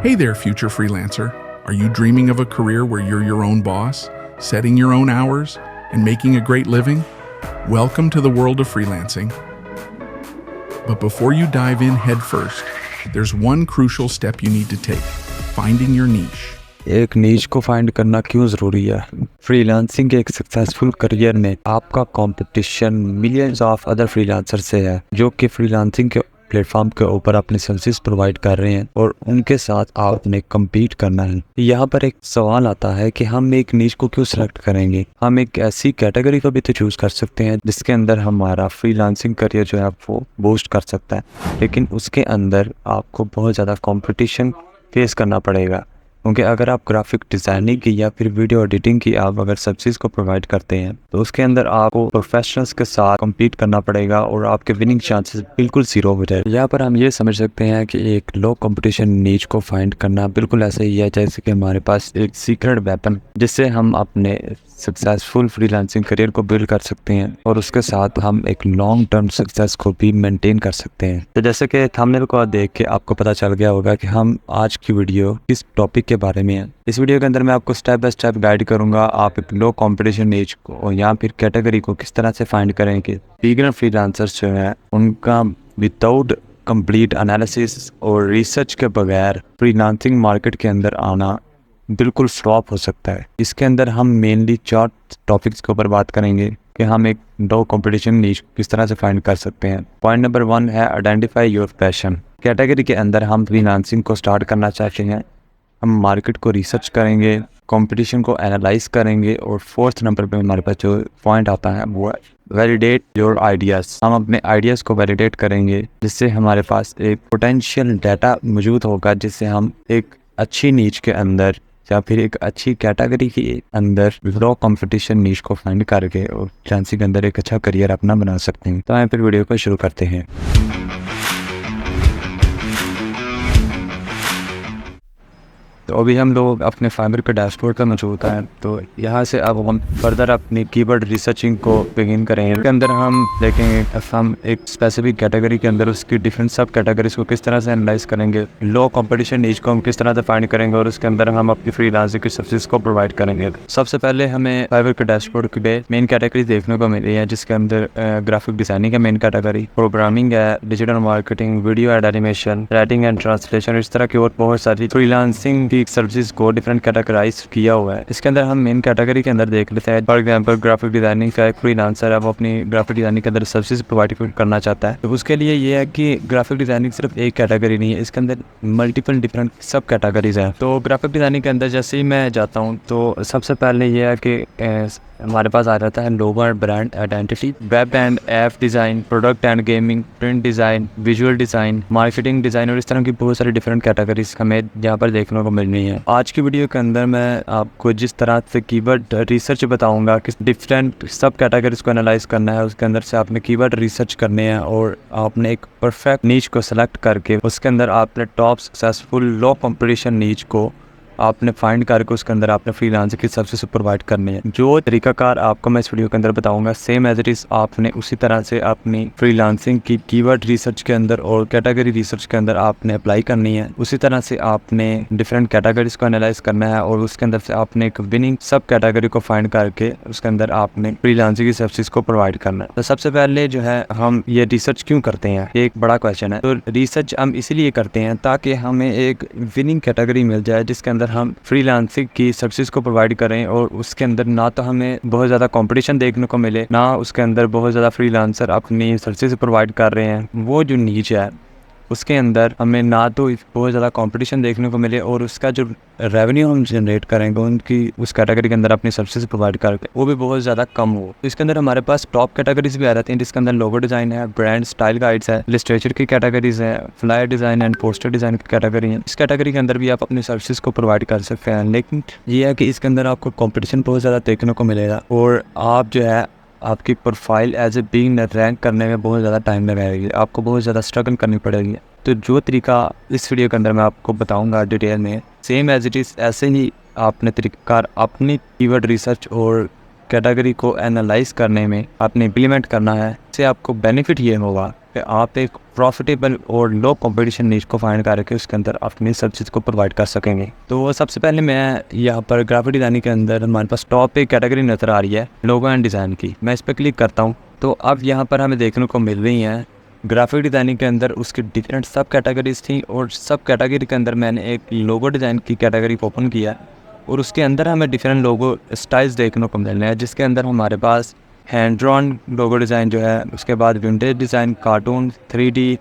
Hey there, future freelancer. Are you dreaming of a career where you're your own boss, setting your own hours, and making a great living? Welcome to the world of freelancing. But before you dive in headfirst, there's one crucial step you need to take: finding your niche. एक नीच को find करना क्यों ज़रूरी है? Freelancing के एक successful career में आपका competition millions of other freelancer से है जो कि फ्रीलांसिंग के प्लेटफॉर्म के ऊपर अपनी सर्विसेज प्रोवाइड कर रहे हैं और उनके साथ आपने कम्पीट करना है। यहाँ पर एक सवाल आता है कि हम एक नीच को क्यों सिलेक्ट करेंगे? हम एक ऐसी कैटेगरी को भी तो चूज़ कर सकते हैं जिसके अंदर हमारा फ्रीलांसिंग करियर जो है वो बूस्ट कर सकता है, लेकिन उसके अंदर आपको बहुत ज़्यादा कॉम्पिटिशन फेस करना पड़ेगा। क्योंकि अगर आप ग्राफिक डिज़ाइनिंग की या फिर वीडियो एडिटिंग की आप अगर सर्विसेज को प्रोवाइड करते हैं तो उसके अंदर आपको प्रोफेशनल्स के साथ कम्पीट करना पड़ेगा और आपके विनिंग चांसेस बिल्कुल ज़ीरो हो जाए। यहाँ पर हम ये समझ सकते हैं कि एक लो कंपटीशन नीच को फाइंड करना बिल्कुल ऐसा ही है जैसे कि हमारे पास एक सीक्रेट वेपन जिससे हम अपने सक्सेसफुल फ्रीलांसिंग करियर को बिल्ड कर सकते हैं और उसके साथ हम एक लॉन्ग टर्म सक्सेस को भी मेंटेन कर सकते हैं। तो जैसे कि थंबनेल को देख के आपको पता चल गया होगा कि हम आज की वीडियो किस टॉपिक के बारे में है। इस वीडियो के अंदर मैं आपको स्टेप बाय स्टेप गाइड करूंगा आप एक लो कंपटीशन नीच को या फिर कैटेगरी को किस तरह से फाइंड करें कि बिगिनर फ्रीलांसर्स जो है उनका विदाउट कंप्लीट एनालिसिस और रिसर्च के बगैर फ्रीलांसिंग मार्केट के अंदर आना बिल्कुल फ्लॉप हो सकता है। इसके अंदर हम मेनली 4 टॉपिक्स के ऊपर बात करेंगे कि हम एक लो कंपटीशन नीच किस तरह से फाइंड कर सकते हैं। पॉइंट नंबर 1 है आइडेंटिफाई योर पैशन। कैटेगरी के अंदर हम फ्रीलांसिंग को स्टार्ट करना चाहते हैं, हम मार्केट को रिसर्च करेंगे, कंपटीशन को एनालाइज करेंगे और 4th नंबर पे हमारे पास जो पॉइंट आता है वो है वैलिडेट योर आइडियाज़। हम अपने आइडियाज़ को वैलिडेट करेंगे जिससे हमारे पास एक पोटेंशियल डाटा मौजूद होगा जिससे हम एक अच्छी नीच के अंदर या फिर एक अच्छी कैटेगरी के अंदर लो कंपटीशन नीच को फाइंड करके और फ्रीलांसिंग के अंदर एक अच्छा करियर अपना बना सकते हैं। तो आइए फिर वीडियो को शुरू करते हैं। तो अभी हम लोग अपने फाइबर के डैशबोर्ड पर मौजूद हैं। तो यहाँ से अब हम फर्दर अपनी कीवर्ड रिसर्चिंग को बिगिन करेंगे। इसके अंदर हम देखेंगे हम एक स्पेसिफिक कैटेगरी के अंदर उसकी डिफरेंट सब कैटेगरीज को किस तरह से एनालाइज करेंगे, लो कंपटीशन नीच को हम किस तरह से फाइंड करेंगे और उसके अंदर हम अपनी फ्रीलांसिंग की सर्विसेज को प्रोवाइड करेंगे। सबसे पहले हमें फाइबर के डैशबोर्ड की मेन कैटेगरी देखने को मिली है जिसके अंदर ग्राफिक डिजाइनिंग है मेन कैटेगरी, प्रोग्रामिंग है, digital marketing, video add animation, writing and translation, इस तरह की और बहुत सारी फ्रीलांसिंग सर्विसेज को डिफरेंट कैटेगराइज किया हुआ है। इसके अंदर हम मेन कैटेगरी के अंदर देख लेते हैं। फॉर एग्जांपल ग्राफिक डिजाइनिंग का एक फ्रीलांसर है, वो अपनी ग्राफिक डिजाइनिंग के अंदर सर्विसेज प्रोवाइड करना चाहता है। तो उसके लिए ये है कि ग्राफिक डिजाइनिंग सिर्फ एक कैटेगरी नहीं है, इसके अंदर मल्टीपल डिफरेंट सब कैटेगरीज हैं। तो ग्राफिक डिजाइनिंग के अंदर जैसे ही मैं जाता हूँ तो सबसे पहले ये है कि हमारे पास आ जाता है logo and brand identity, web and app design, product and gaming, print design, visual design, marketing design और इस तरह की बहुत सारी डिफरेंट कैटेगरीज हमें यहाँ पर देखने को मिल रही है। आज की वीडियो के अंदर मैं आपको जिस तरह से कीवर्ड रिसर्च बताऊंगा कि डिफरेंट सब कैटेगरीज को एनालाइज करना है, उसके अंदर से आपने कीवर्ड रिसर्च करने हैं और आपने एक परफेक्ट नीच को सेलेक्ट करके उसके अंदर आपने टॉप सक्सेसफुल लो कॉम्पिटिशन नीच को आपने फाइंड करके उसके अंदर आपने फ्रीलांसिंग की सर्विसेज प्रोवाइड करनी है। जो तरीकाकार आपको मैं इस वीडियो के अंदर बताऊंगा सेम एज इट इज आपने उसी तरह से अपनी फ्रीलांसिंग की कीवर्ड रिसर्च के अंदर और कैटेगरी रिसर्च के अंदर आपने अप्लाई करनी है। उसी तरह से आपने डिफरेंट कैटेगरीज को एनालाइज करना है और उसके अंदर से आपने एक विनिंग सब कैटेगरी को फाइंड करके उसके अंदर आपने फ्रीलांसिंग की सर्विसेज को प्रोवाइड करना है। तो सबसे पहले जो है हम ये रिसर्च क्यों करते हैं, ये एक बड़ा क्वेश्चन है। तो रिसर्च हम इसीलिए करते हैं ताकि हमें एक विनिंग कैटेगरी मिल जाए जिसके अंदर हम फ्रीलांसिंग की सर्विसेज को प्रोवाइड करें और उसके अंदर ना तो हमें बहुत ज़्यादा कंपटीशन देखने को मिले, ना उसके अंदर बहुत ज़्यादा फ्रीलांसर अपनी सर्विसेज प्रोवाइड कर रहे हैं। वो जो नीच है उसके अंदर हमें ना तो बहुत ज़्यादा कंपटीशन देखने को मिले और उसका जो रेवेन्यू हम जनरेट करेंगे उनकी उस कैटेगरी के अंदर अपनी सर्विसेज प्रोवाइड करके वो भी बहुत ज़्यादा कम हो। तो इसके अंदर हमारे पास टॉप कैटेगरीज भी आ जाती हैं जिसके अंदर लोगो डिज़ाइन है, ब्रांड स्टाइल गाइड्स है, लिटरेचर की कैटेगरीज है, flyer design and poster design की कैटेगरी है। इस कैटेगरी के अंदर भी आप अपनी सर्विसेज को प्रोवाइड कर सकते हैं, लेकिन ये है कि इसके अंदर आपको कॉम्पिटिशन बहुत ज़्यादा देखने को मिलेगा और आप जो है आपकी profile as a beginner rank करने में बहुत ज़्यादा टाइम लगाएगी, आपको बहुत ज़्यादा स्ट्रगल करनी पड़ेगी। तो जो तरीका इस वीडियो के अंदर मैं आपको बताऊंगा डिटेल में सेम एज इट इज़ ऐसे ही आपने तरीक़ाकार अपनी कीवर्ड रिसर्च और कैटेगरी को एनालाइज करने में आपने इम्प्लीमेंट करना है। इससे आपको बेनिफिट ये होगा कि आप एक प्रॉफिटेबल और लो कंपटीशन नीच को फाइंड करके उसके अंदर अपनी सर्विसेज को प्रोवाइड कर सकेंगे। तो सबसे पहले मैं यहाँ पर ग्राफिक डिज़ाइनिंग के अंदर हमारे पास टॉप एक कैटेगरी नज़र आ रही है लोगो एंड डिज़ाइन की। मैं इस पर क्लिक करता हूँ तो अब यहाँ पर हमें देखने को मिल रही हैं ग्राफिक डिज़ाइनिंग के अंदर उसकी डिफरेंट सब कैटेगरीज थी, और सब कैटेगरी के अंदर मैंने एक लोगो डिज़ाइन की कैटेगरी को ओपन किया और उसके अंदर हमें डिफरेंट लोगो स्टाइल्स देखने को मिल रहे हैं, जिसके अंदर हमारे पास हैंड ड्रॉन लोगो डिज़ाइन जो है, उसके बाद vintage design, cartoon, 3D,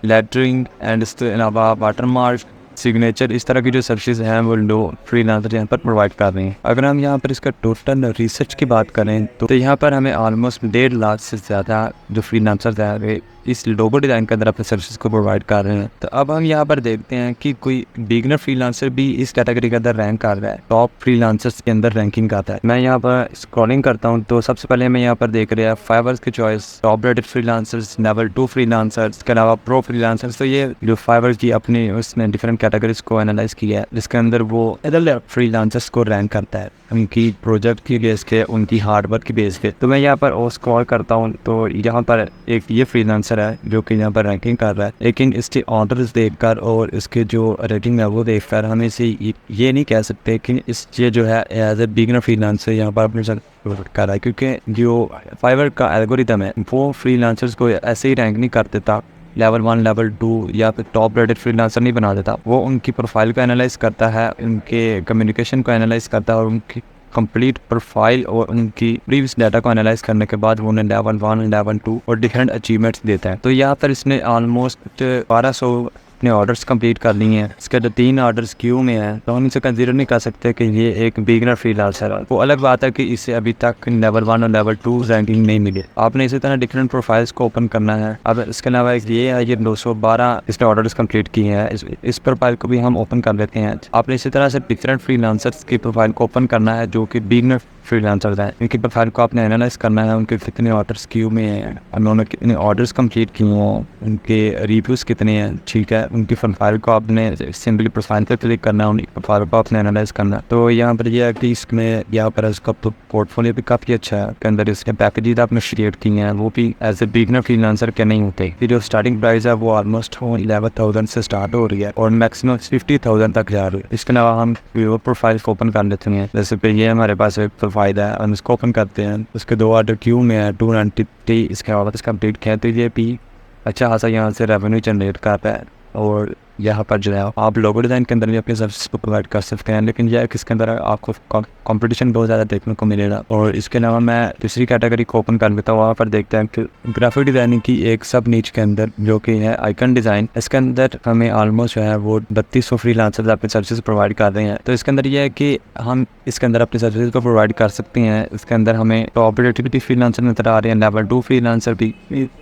lettering and इसके अलावा वाटरमार्क, सिग्नेचर, इस तरह की जो सर्विसेज हैं वो लोग फ्रीलांसर यहाँ पर प्रोवाइड कर रहे हैं। अगर हम यहाँ पर इसका टोटल रिसर्च की बात करें तो यहाँ पर हमें ऑलमोस्ट 1.5 लाख से ज़्यादा जो फ्रीलांसर्स हैं इस लोगो डिज़ाइन के अंदर अपने सर्विसेज को प्रोवाइड कर रहे हैं। तो अब हम यहाँ पर देखते हैं कि कोई बिगनर फ्रीलांसर भी इस कैटेगरी के अंदर रैंक कर रहा है, टॉप फ्रीलांसर्स के अंदर रैंकिंग करता है। मैं यहाँ पर स्क्रॉलिंग करता हूँ तो सबसे पहले मैं यहाँ पर देख रहा है फाइवर्स की choice, top rated freelancers, level 2 freelancers, इसके अलावा प्रो फ्रीलांसर्स। तो ये जो फाइवर्स की अपनी उसने डिफरेंट कैटेगरीज को एनालाइज किया है, जिसके अंदर वो अदर फ्रीलांसर्स को रैंक करता है उनकी प्रोजेक्ट की बेस पे, उनकी हार्डवर्क की बेस पे। तो मैं यहाँ पर और स्क्रॉल करता हूँ तो यहाँ पर एक ये फ्रीलांसर है जो कि यहाँ पर रैंकिंग कर रहा है, लेकिन इसके ऑर्डर्स देखकर और इसके जो रेटिंग है वो देखकर हम इसे ये नहीं कह सकते कि इस ये जो है एज ए बिगिनर फ्रीलांसर यहाँ पर अपने साथ कर रहा है, क्योंकि जो फाइवर का एल्गोरिथम है वो फ्रीलांसर्स को ऐसे ही रैंक नहीं कर देता, लेवल 1, लेवल 2 या फिर टॉप रेटेड फ्रीलांसर नहीं बना देता। वो उनकी प्रोफाइल को एनालाइज करता है, उनके कम्युनिकेशन को एनालाइज करता है और उनकी कंप्लीट प्रोफाइल और उनकी प्रीवियस डाटा को एनालाइज करने के बाद वो उन्हें लेवल 1, लेवल 2 और डिफरेंट अचीवमेंट्स देता है। तो यहाँ पर इसने ऑलमोस्ट 1200 अपने ऑर्डर्स कंप्लीट कर लिए हैं। इसके जो 3 ऑर्डर्स क्यू में हैं तो हम इसे कंसीडर नहीं कर सकते कि ये एक बिगिनर फ्रीलांसर है। वो अलग बात है कि इसे अभी तक लेवल 1 और लेवल 2 रैंकिंग नहीं मिली। आपने इसी तरह डिफरेंट प्रोफाइल्स को ओपन करना है। अब इसके अलावा ये है, ये 212 इसने ऑर्डर्स कंप्लीट किए हैं। इस प्रोफाइल को भी हम ओपन कर लेते हैं। आपने इसी तरह से डिफरेंट फ्रीलांसर्स की प्रोफाइल को ओपन करना है जो कि बिगिनर फ्रीलांसर्स हैं। इनकी प्रोफाइल को आपने एनालाइज करना है, उनके कितने ऑर्डर्स क्यू में हैं, उन्होंने कितने ऑर्डर्स कंप्लीट किए हैं, उनके रिव्यूज़ कितने हैं, ठीक है। उनकी प्रोफाइल को आपने सिंपली प्रोफाइल पर क्लिक करना है, उनकी प्रोफाइल को आपने एनालाइज करना है। तो यहाँ पर यह है कि इसमें यहाँ पर इसका पोर्टफोलियो भी काफ़ी अच्छा है, के अंदर इसके पैकेजेस आपने क्रिएट किए हैं वो भी एज ए बिगिनर फ्रीलांसर के नहीं होते। फिर जो स्टार्टिंग प्राइस है वो ऑलमोस्ट 11,000 से स्टार्ट हो रही है और मैक्सिमम 50,000 तक जा रही है। इसके अलावा हम प्रोफाइल को ओपन कर लेते हैं। जैसे कि ये हमारे पास एक प्रोफाइल है, हम इसको ओपन करते हैं। उसके 2 ऑर्डर क्यू में है, 293 इसके बाद कंप्लीट किया। तो ये भी अच्छा खासा यहाँ से रेवेन्यू जनरेट कर रहा है और यहाँ पर जो है आप लोगो डिज़ाइन के अंदर भी अपनी सर्विस को प्रोवाइड कर सकते हैं, लेकिन यह इसके अंदर आपको कंपटीशन बहुत ज़्यादा देखने को मिलेगा। और इसके अलावा मैं तीसरी कैटेगरी को ओपन कर लेता हूँ। वहाँ पर देखते हैं कि ग्राफिक डिज़ाइनिंग की एक सब नीच के अंदर जो कि है आइकन डिज़ाइन, इसके अंदर हमें ऑलमोस्ट जो है वो 3200 फ्रीलांसर्स अपनी सर्विसेज प्रोवाइड कर रहे हैं। तो इसके अंदर यह है कि हम इसके अंदर अपनी सर्विसेज को प्रोवाइड कर सकते हैं। इसके अंदर हमें टॉप रेटेड फ्रीलांसर नज़र आ रहे हैं, लेवल 2 फ्रीलांसर भी,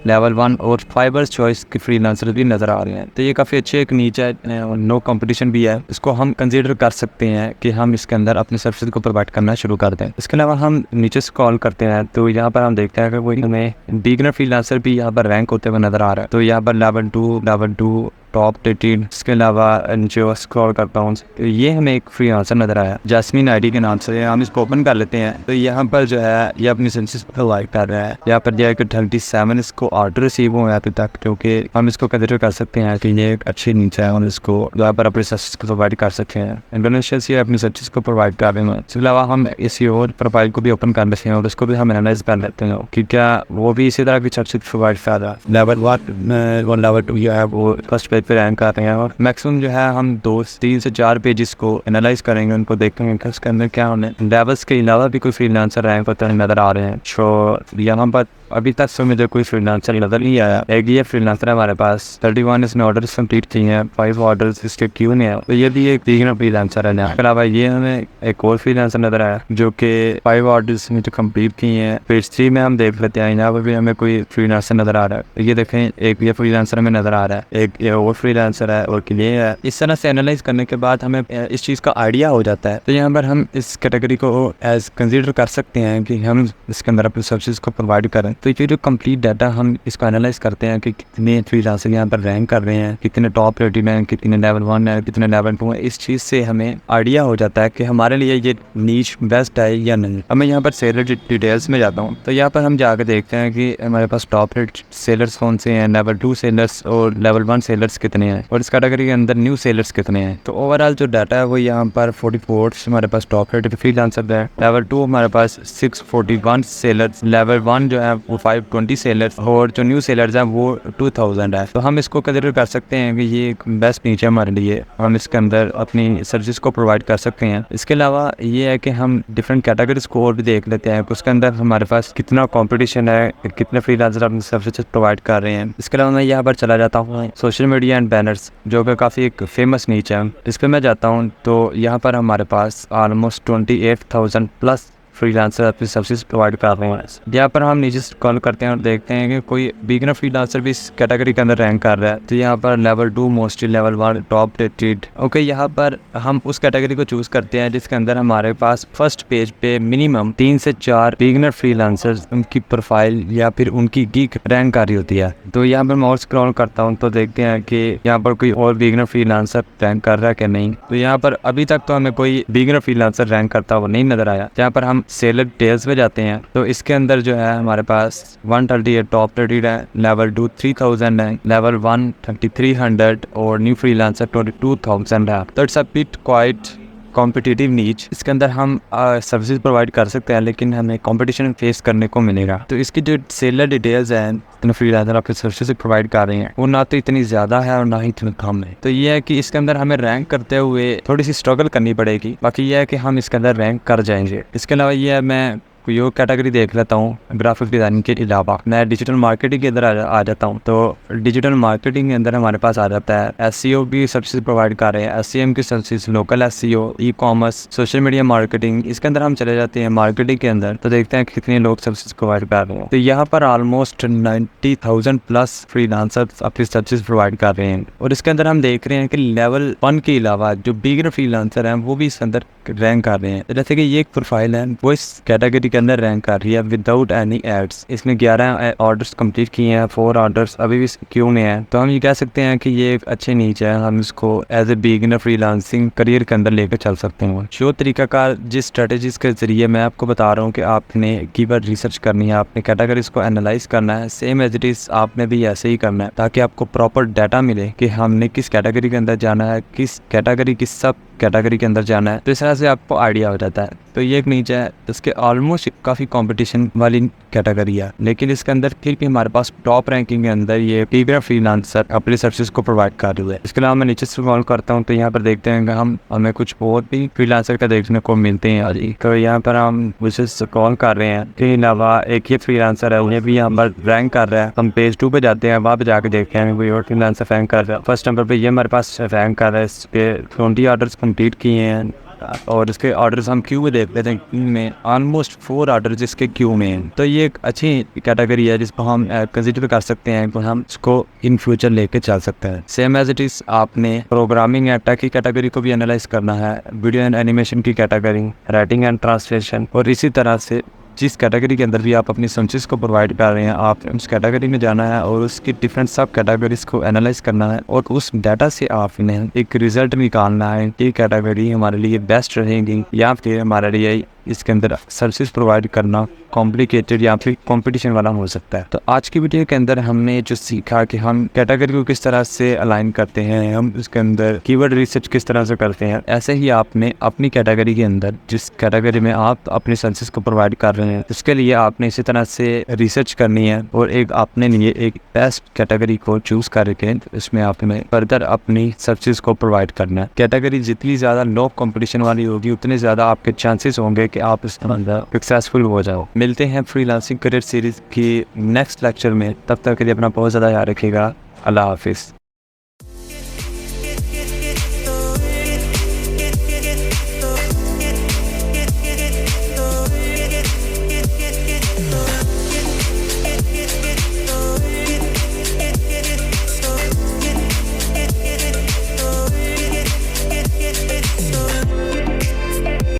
लेवल 1 और फाइवर्स चॉइस के फ्रीलांसर भी नज़र आ रहे हैं। तो ये काफ़ी अच्छे एक नीच है, नो कंपटीशन भी है। इसको हम कंसीडर कर सकते हैं कि हम इसके अंदर अपने सर्विसेज को प्रोवाइड करना शुरू कर दें। इसके अलावा हम नीचे स्क्रॉल करते हैं तो यहाँ पर हम देखते हैं कि वही हमें बिगिनर फ्रीलांसर भी यहाँ पर रैंक होते हुए नजर आ रहा है। तो यहाँ पर लेवल 2 टॉप रेटेड। इसके अलावा जो स्क्रॉल करता हूँ तो ये हमें एक फ्रीलांसर नजर आया जैस्मिन आईडी के नाम से। हम इसको ओपन कर लेते हैं तो यहाँ पर जो है ये अपनी सर्विसेज प्रोवाइड कर रहा है। यहाँ पर जो है कि 37 इसको ऑर्डर रिसीव हुए अभी तक, क्योंकि हम इसको कंसीडर कर सकते हैं कि ये एक अच्छी नीच है और इसको यहाँ पर अपनी सर्विसेज को प्रोवाइड कर सकते हैं। इंडोनेशिया से अपनी सर्विसेज को प्रोवाइड कर रहे हैं। इसके अलावा हम इसी और प्रोफाइल को भी ओपन कर लेते हैं और उसको भी हम एनालाइज कर लेते हैं कि क्या वो भी इसी तरह की सर्विसेज प्रोवाइड कर रहा है। लेवल 1 और लेवल 2 जो है वो फर्स्ट पेज पे रैंक करते हैं और मैक्सिमम जो है हम 2, 3 से 4 पेजेस को एनालाइज करेंगे, उनको देखेंगे कि उसके अंदर क्या होने लेवल्स के अलावा भी कोई फ्रीलांसर रैंक होते हैं नजर आ रहे हैं। तो यहाँ पर अभी तक से मुझे कोई फ्रीलांसर नजर नहीं आया। एक ये फ्रीलांसर है हमारे पास, 31 इसने ऑर्डर्स कंप्लीट किए हैं, 5 ऑर्डर्स इसके क्यू में है। तो ये भी एक बिगिनर फ्रीलांसर है। इसके अलावा ये हमें एक और फ्रीलांसर नजर आया जो कि 5 ऑर्डर्स में जो कंप्लीट किए हैं। पेज 3 में हम देख लेते हैं, यहाँ पर भी हमें कोई फ्रीलांसर नजर आ रहा है। ये देखें, एक ये फ्रीलांसर हमें नजर आ रहा है, एक ये और फ्रीलांसर है और ये है। इस तरह से एनालाइज करने के बाद हमें इस चीज़ का आइडिया हो जाता है। तो यहाँ पर हम इस कैटेगरी को एज कंसिडर कर सकते हैं कि हम इसके अंदर अपनी सर्विसेज को प्रोवाइड करें। तो ये जो कंप्लीट डाटा हम इसको एनालाइज करते हैं कि कितने फ्रीलांसर यहाँ पर रैंक कर रहे हैं, कितने टॉप रेटेड हैं, कितने लेवल 1 है, कितने लेवल 2 है, इस चीज़ से हमें आइडिया हो जाता है कि हमारे लिए ये नीच बेस्ट है या नहीं। अब मैं यहाँ पर सेलर डिटेल्स में जाता हूँ, तो यहाँ पर हम जाकर देखते हैं कि हमारे पास टॉप रेट सेलर्स कौन से हैं, लेवल 2 सेलर्स और लेवल 1 सेलर्स कितने हैं, और इस कैटेगरी के अंदर न्यू सेलर्स कितने हैं। तो ओवरऑल जो डाटा है वो यहाँ पर 44 हमारे पास टॉप रेट फ्रीलांसर है, लेवल 2 हमारे पास 641 सेलर्स, लेवल 1 जो है वो 520 सेलर्स, और जो न्यू सेलर्स हैं वो 2000 है। तो हम इसको कंसिडर कर सकते हैं कि ये एक बेस्ट नीचे हमारे लिए, हम इसके अंदर अपनी सर्विस को प्रोवाइड कर सकते हैं। इसके अलावा ये है कि हम डिफरेंट कैटेगरी स्कोर भी देख लेते हैं, उसके अंदर हमारे पास कितना कंपटीशन है, कितने फ्रीलांसर अपनी सर्विसेज प्रोवाइड कर रहे हैं। इसके अलावा मैं यहाँ पर चला जाता हूँ सोशल मीडिया एंड बैनर्स, जो कि काफ़ी एक फेमस नीच है। इस पर मैं जाता हूँ तो यहाँ पर हमारे पास ऑलमोस्ट 28,000 प्लस फ्रीलांसर अपनी सर्विस प्रोवाइड कर रहे हैं। यहाँ पर हम नीचे स्क्रॉल करते हैं और देखते हैं कि कोई बिगिनर फ्रीलांसर भी इस कैटेगरी के अंदर रैंक कर रहा है। तो यहाँ पर level 2 mostly, level 1 top rated. Okay, यहाँ पर हम उस कैटेगरी को चूज करते हैं जिसके अंदर हमारे पास फर्स्ट पेज पे मिनिमम 3 से 4 बिगिनर फ्रीलांसर्स उनकी प्रोफाइल या फिर उनकी गीक रैंक आ रही होती है। तो यहाँ पर मैं और स्क्रॉल करता हूँ तो देखते हैं कि यहाँ पर कोई और बिगिनर फ्रीलांसर रैंक कर रहा है कि नहीं। तो यहाँ पर अभी तक तो हमें कोई बिगिनर फ्रीलांसर रैंक करता हुआ नहीं नजर आया। यहाँ पर हम सेलर डिटेल्स में जाते हैं तो इसके अंदर जो है हमारे पास 138 टॉप रेटेड है, लेवल 2 3000 है, लेवल 1 3300 और न्यू फ्रीलांसर 22,000 है। तो it's a bit quite competitive नीच। इसके अंदर हम सर्विसेज प्रोवाइड कर सकते हैं लेकिन हमें कंपटीशन फेस करने को मिलेगा। तो इसकी जो सेलर डिटेल्स हैं, इतने फ्रीलांसर आपके सर्विसेज प्रोवाइड कर रहे हैं, वो ना तो इतनी ज़्यादा है और ना ही इतनी कम है। तो ये है कि इसके अंदर हमें रैंक करते हुए थोड़ी सी स्ट्रगल करनी पड़ेगी, बाकी ये है कि हम इसके अंदर रैंक कर जाएंगे। इसके अलावा ये है, मैं कोई और कैटेगरी देख लेता हूँ ग्राफिक डिज़ाइनिंग के अलावा। मैं डिजिटल मार्केटिंग के अंदर आ जाता हूँ। तो डिजिटल मार्केटिंग के अंदर हमारे पास आ जाता है SEO की सर्विसेज प्रोवाइड कर रहे हैं, SEM की services, local SEO, e-commerce, social media marketing. इसके अंदर हम चले जाते हैं मार्केटिंग के अंदर तो देखते हैं कितने लोग सर्विसेज प्रोवाइड कर रहे हैं। तो यहाँ पर ऑलमोस्ट 90,000 प्लस फ्रीलांसर्स अपनी सर्विसेज प्रोवाइड कर रहे हैं। और इसके अंदर हम देख रहे हैं कि लेवल 1 के अलावा जो बिगिनर फ्रीलांसर हैं वो भी इस अंदर रैंक कर रहे हैं। जैसे कि ये एक प्रोफाइल है, वो इस कैटेगरी के अंदर रैंक कर रही है विदाउट एनी एड्स। इसने 11 ऑर्डर्स कंप्लीट किए हैं, 4 ऑर्डर्स अभी भी क्यों में है। तो हम ये कह सकते हैं कि ये एक अच्छे नीच है, हम इसको as a beginner freelancing career के अंदर लेकर चल सकते हैं। जो तरीकाकार, जिस स्ट्रेटेजीज के जरिए मैं आपको बता रहा हूँ कि आपने कीवर्ड रिसर्च करनी है, आपने कैटेगरीज को एनालाइज करना है, सेम एज इट इज आपने भी ऐसे ही करना है ताकि आपको प्रॉपर डाटा मिले कि हमने किस कैटेगरी के अंदर जाना है, किस कैटेगरी की सब कैटेगरी के अंदर जाना है। तो इस तरह से आपको आइडिया हो जाता है। तो ये एक नीचे है, इसके ऑलमोस्ट काफ़ी कंपटीशन वाली कैटेगरी है, लेकिन इसके अंदर फिर भी हमारे पास टॉप रैंकिंग के अंदर ये बिगिनर फ्रीलांसर अपनी सर्विसेज को प्रोवाइड कर रहे हैं। इसके अलावा मैं नीचे स्क्रॉल करता हूँ तो यहाँ पर देखते हैं कि हमें कुछ और भी फ्रीलांसर का देखने को मिलते हैं। अभी तो यहाँ पर हम विशेष स्क्रॉल कर रहे हैं। इसके अलावा एक ये फ्रीलांसर है, उन्हें भी यहाँ पर रैंक कर रहा है। हम पेज 2 पे जाते हैं, वहाँ पे जाके देखते हैं कोई और फ्रीलांसर रैंक कर रहा है। फर्स्ट नंबर पे ये हमारे पास रैंक कर रहा है, इस पे 20 ऑर्डर्स कंप्लीट किए हैं और इसके ऑर्डर्स हम क्यू में देख लेते हैं। क्यू में ऑलमोस्ट 4 ऑर्डर जिसके क्यू में हैं। तो ये एक अच्छी कैटेगरी है जिसको हम कंसिडर कर सकते हैं कि हम इसको इन फ्यूचर लेके चल सकते हैं। सेम एज इट इज आपने प्रोग्रामिंग एंड टेक की कैटेगरी को भी एनालाइज करना है, वीडियो एंड एनिमेशन की कैटेगरी, राइटिंग एंड ट्रांसलेशन, और इसी तरह से जिस कैटेगरी के अंदर भी आप अपनी सर्विसेज को प्रोवाइड कर रहे हैं, आप उस कैटेगरी में जाना है और उसकी डिफरेंट सब कैटेगरीज को एनालाइज करना है और उस डाटा से आपने एक रिजल्ट निकालना है कि कैटेगरी हमारे लिए बेस्ट रहेगी या फिर हमारे लिए इसके अंदर सर्विसेज प्रोवाइड करना कॉम्प्लिकेटेड या फिर कंपटीशन वाला हो सकता है। तो आज की वीडियो के अंदर हमने जो सीखा कि हम कैटेगरी को किस तरह से अलाइन करते हैं, हम उसके अंदर कीवर्ड रिसर्च किस तरह से करते हैं, ऐसे ही आपने अपनी कैटेगरी के अंदर जिस कैटेगरी में आप अपनी सर्विसेज को प्रोवाइड कर रहे हैं उसके लिए आपने इसी तरह से रिसर्च करनी है और एक अपने लिए एक बेस्ट कैटेगरी को चूज करके इसमें आपने फर्दर अपनी सर्विसेज को प्रोवाइड करना है। कैटेगरी जितनी ज़्यादा लो कॉम्पिटिशन वाली होगी उतने ज़्यादा आपके चांसेस होंगे कि आप इसके अंदर सक्सेसफुल हो जाओ। मिलते हैं फ्रीलांसिंग करियर सीरीज की नेक्स्ट लेक्चर में, तब तक के लिए अपना बहुत ज़्यादा याद रखिएगा। अल्लाह हाफिज़।